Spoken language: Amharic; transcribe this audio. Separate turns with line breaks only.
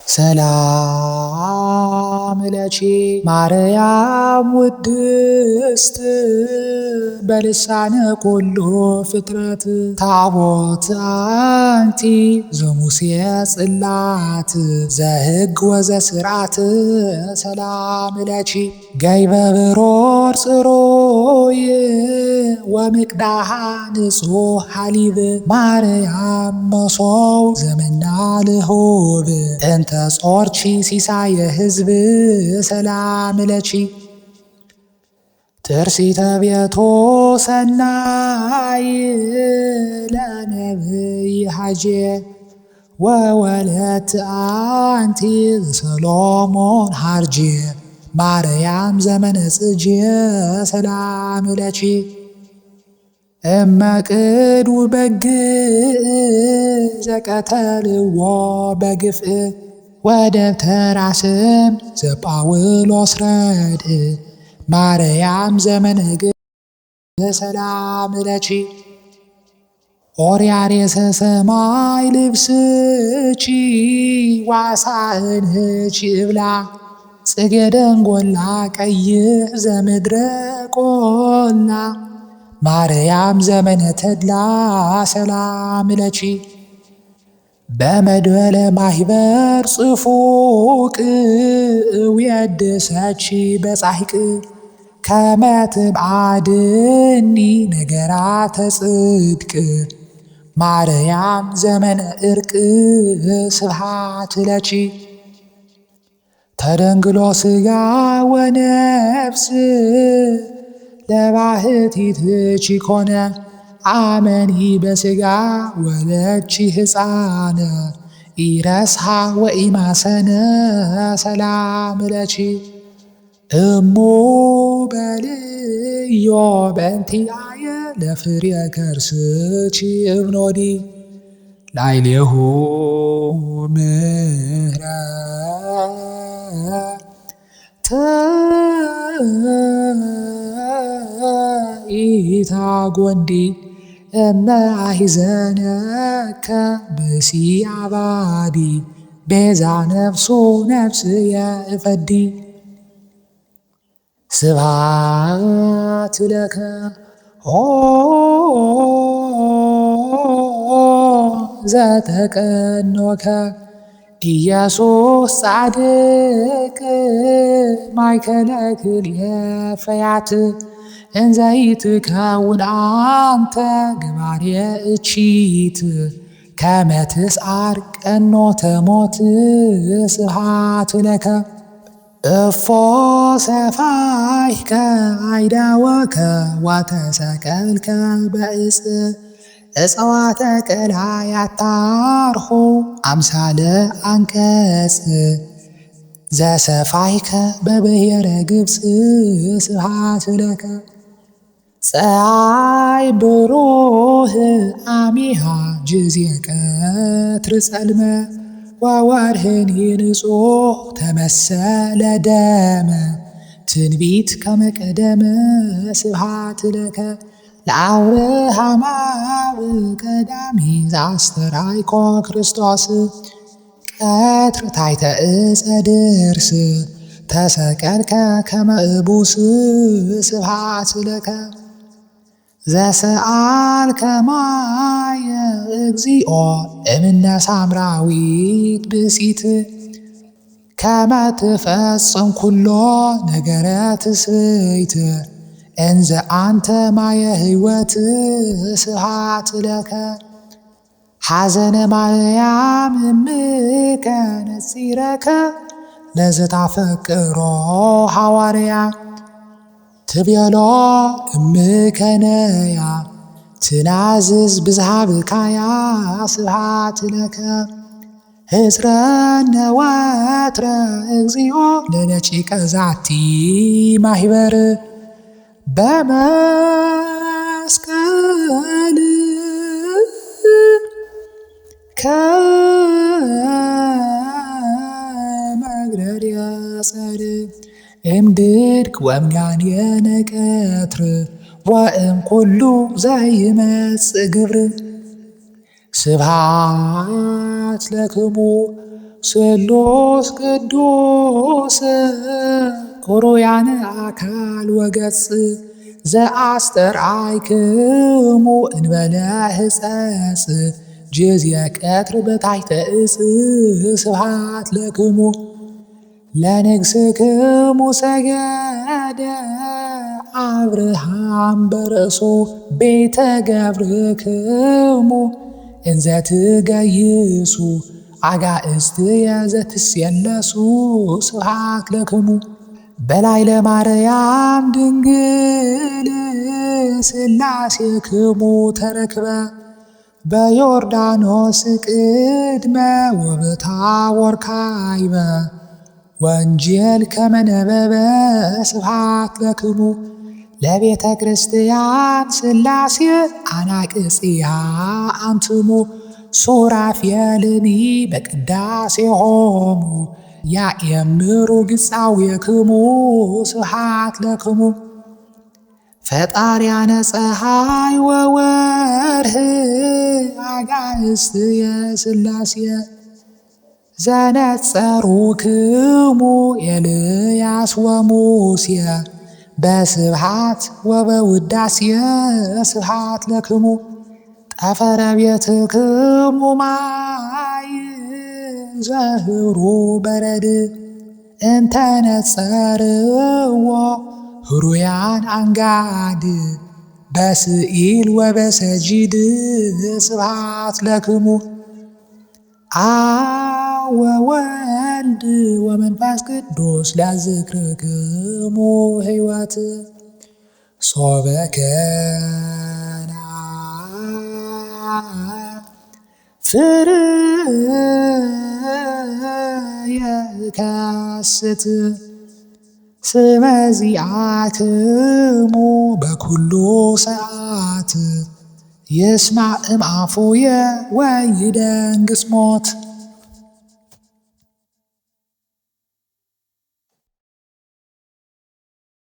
ሰላም ለኪ ማርያም ውድስት በልሳነ ኩሉ ፍጥረት ታቦት አንቲ ዘሙሴ ጽላት ዘሕግ ወዘስርዓት ሰላም ለኪ ገይበ ብሮር ጽሩይ ወምቅዳሃ ንጹሕ ሐሊብ ማርያም መሶብ ዘመና ልሁብ እንተ ጾርቺ ሲሳየ ሕዝብ ሰላም ለኪ ትርሲተ ቤቶ ሰናይ ለነብይ ሐጄ ወወለት አንቲ ሰሎሞን ሐርጄ ማርያም ዘመነ ጽጌ ሰላም ለኪ እመቅድ በግ ዘቀተልዎ በግፍእ ወደብተራ ስም ዘጳውሎስ ረድእ ማርያም ዘመነ ሰላም ለኪ ኦርያሬሰ ሰማይ ልብስቺ ዋሳእንህቺ እብላ ጽጌ ደንጎላ ቀይሕ ዘምድረ ቆላ ማርያም ዘመነ ተድላ ሰላም ለኪ በመድበለ ማኅበር ጽፉቅ ውየድሰቺ በጻሕቅ ከመ ትብዓድኒ ነገራተ ጽድቅ ማርያም ዘመነ ዕርቅ ስብሐት ለኪ ተደንግሎ ሥጋ ወነፍስ ለባሕቲትኪ ኮነ አመኒ በሥጋ ወለድኪ ሕፃነ ኢረስሐ ወኢማሰነ ሰላም ለኪ እሙ በልዮ በእንቲአየ ለፍርየ ከርስኪ እብኖዲ ላዕሌሁ ምሕረተ ኢታጐንዲ እመ አሕዘነከ ብእሲ አባዲ ቤዛ ነፍሱ ነፍስየ እፈዲ ስብሐት ለከ ዘተቀኖከ ኢየሱስ ጻድቅ ማእከለ ክልኤ ፈያት እንዘ ይትከውን አንተ ገባሬ እቺት ከመ ትስዓር ቀኖተ ሞት ስብሐት ለከ እፎ ሰፋይከ አይዳወከ ወተሰቀልከ በዕፅ እፀዋተ ቀላይ አታርሑ አምሳለ አንቀጽ ዘሰፋይከ በብሔረ ግብፅ ስብሐት ለከ ፀሐይ ብሩህ አሚሃ ጊዜየ ቀትር ጸልመ ወወርህኒ ንጹሕ ተመሰለ ደመ ትንቢት ከመ ቀደመ ስብሐት ለከ ለአብርሃም አብ ቀዳሚ ዘአስተርአይኮ ክርስቶስ ቀትር ታሕተ ዕፀ ድርስ ተሰቀልከ ከመ እቡስ ስብሐት ለከ ዘሰአልከ ማየ እግዚኦ እምነ ሳምራዊት ብእሲት ከመ ትፈጽም ኩሎ ነገረ ትስብእት እንዘ አንተ ማየ ሕይወት ስብሐት ለከ ሐዘነ ማርያም እምከ ነጺረከ ለዘታፈቅሮ ሐዋርያ ትቤሎ እምከ ነያ ትናዝዝ ብዝሃ ብካያ ስብሐት ለከ ሕፅረነ ወትረ እግዚኦ ለደቂቀ ዛቲ ማኅበር በመስቀል ከመ እግረድየ ጸር እምድርግ ወእምጋንየነ ቀትር ወእምኩሉ ዘይመጽእ ግብር ስብሐት ለክሙ ስሉስ ቅዱስ ኩሩያነ አካል ወገጽ ዘአስተርአይክሙ እንበለ ሕጸጽ ጅዝየ ቀትር በታሕተ ዕፅ ስብሐት ለክሙ ለንግሥክሙ ሰገደ አብርሃም በርእሶ ቤተ ገብርክሙ እንዘ ትገይሱ አጋእዝትየ ዘትሴለሱ ስብሐት ለክሙ በላይ ለማርያም ድንግል ሥላሴክሙ ተረክበ በዮርዳኖስ ቅድመ ወበታቦር ካይበ ወንጌል ከመነበበ ስብሐት ለክሙ ለቤተ ክርስቲያን ሥላሴ አናቅጽያ አንትሙ ሱራፌልኒ በቅዳሴሆሙ ያእምሩ ግጻዌክሙ ስብሐት ለክሙ ፈጣርያነ ፀሐይ ወወርኅ አጋእዝትየ ሥላሴ ዘነጸሩክሙ ኤልያስ ወሙሴ በስብሐት ወበውዳሴ ስብሐት ለክሙ ጠፈረ ቤትክሙ ማይ ዘህሩ በረድ እንተ ነጸርዎ ህሩያን አንጋድ በስኢል ወበሰጂድ ስብሐት ለክሙ ወወልድ ወመንፈስ ቅዱስ ለዝክርክሙ ሕይወት ሶበከና ፍርየ ከስት ስመዚአክሙ በኩሉ ሰዓት ይስማዕ እምአፉየ ወይደንግጽ ሞት